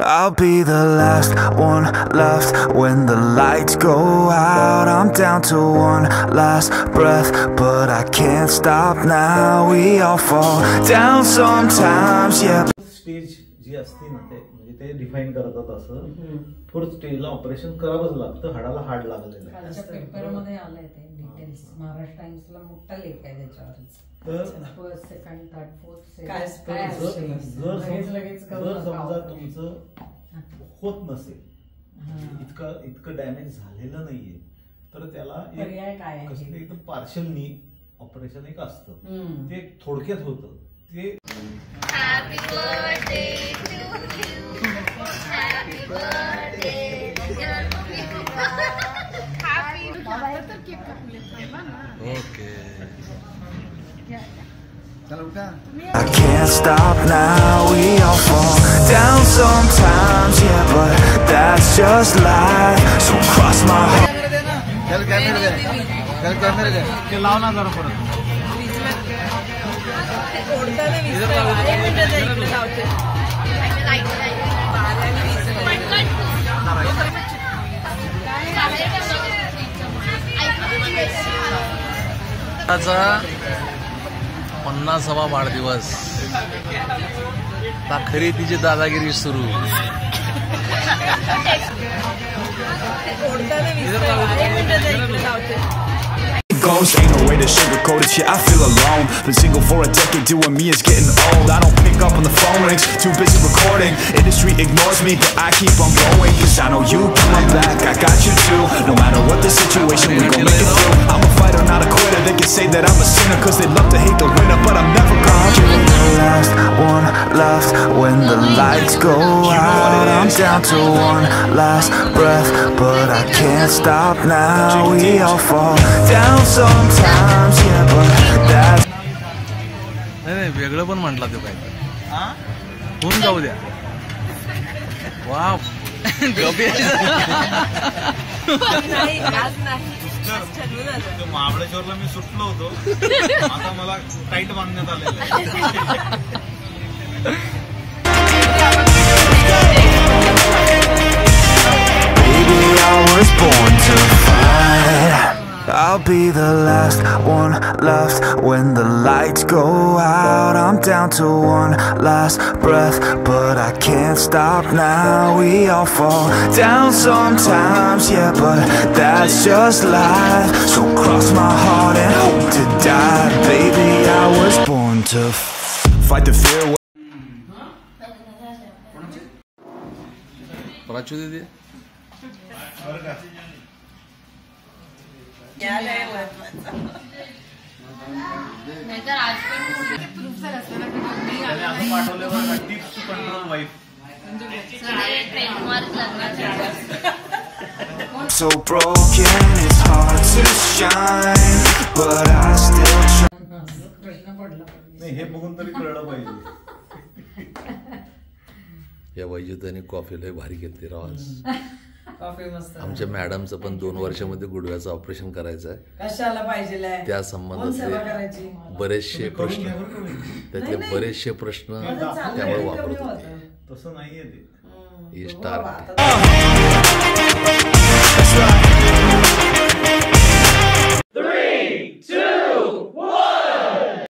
I'll be the last one left when the lights go out. I'm down to one last breath, but I can't stop now. We all fall down sometimes, yeah. Stage जी असते ना ते म्हणजे ते define करतात असं fourth स्टेजला operation करावंच लागतं, हाडाला हाड लागलेलं आहे. त्याच्या पेपरमध्ये आलंय ते डिटेल्स. महाराष्ट्र टाइम्सला मोठा लेख आहे त्याच्यावरच. फर्स्ट सेकंड थर्ड फोर्थ काय जर समजा तुमचं होत नसेल, इतकं डॅमेज झालेलं नाहीये, तर त्याला कसलं एकदम पार्शल नी ऑपरेशन एक असतं, ते थोडक्यात होतं ते. Happy birthday to you. Happy birthday dear you. Happy Okay. I can't stop now, we all fall down sometimes, yeah, but that's just life, so cross my heart. चल कॅमेरा दे, ते लाव ना जरा परत. त्याचा 50वा वाढदिवस, आता खरेदीची दादागिरी सुरू. Ghost, ain't no way to sugarcoat it, yeah, I feel alone. Been single for a decade, doing me is getting old. I don't pick up on the phone rings, too busy recording. Industry ignores me, but I keep on going, cause I know you got my back, I got you too. No matter what the situation, we gon' make it through. I'm a fighter, not a quitter. They can say that I'm a sinner, cause they love to hate the winner, but I'm never gonna be the last one left when the lights go out. I'm down to one last breath, but I can't stop now. We all fall down sometimes, yeah, but that's. नाही वेगळं पण म्हटला तो काय होऊन जाऊ द्या. Wow महाबळेश्वरला मी सुटलो होतो, आता मला टाईट बांधण्यात आलेलं. Baby, I was born to fight. I'll be the last one left when the lights go out. I'm down to one last breath, but I can't stop now. We all fall down sometimes, yeah, but that's just life. So cross my heart and hope to die. Baby, I was born to fight the fear. प्राचू दीदी tips to control wife. So broken, it's hard to shine, but I still try. नाही, हे बघून तरी कळलं पाहिजे. या वैजुतांनी coffee लय भारी घेतली रावाज. कॉफी मस्त. आमच्या मॅडमचं पण 2 वर्षामध्ये गुडघ्याचं ऑपरेशन करायचं आहे. कशाला पाहिजे त्या संबंधातले बरेचसे प्रश्न, त्यातले बरेचसे प्रश्न त्यामुळे वापरत होते. तसं नाहीये ते. स्टार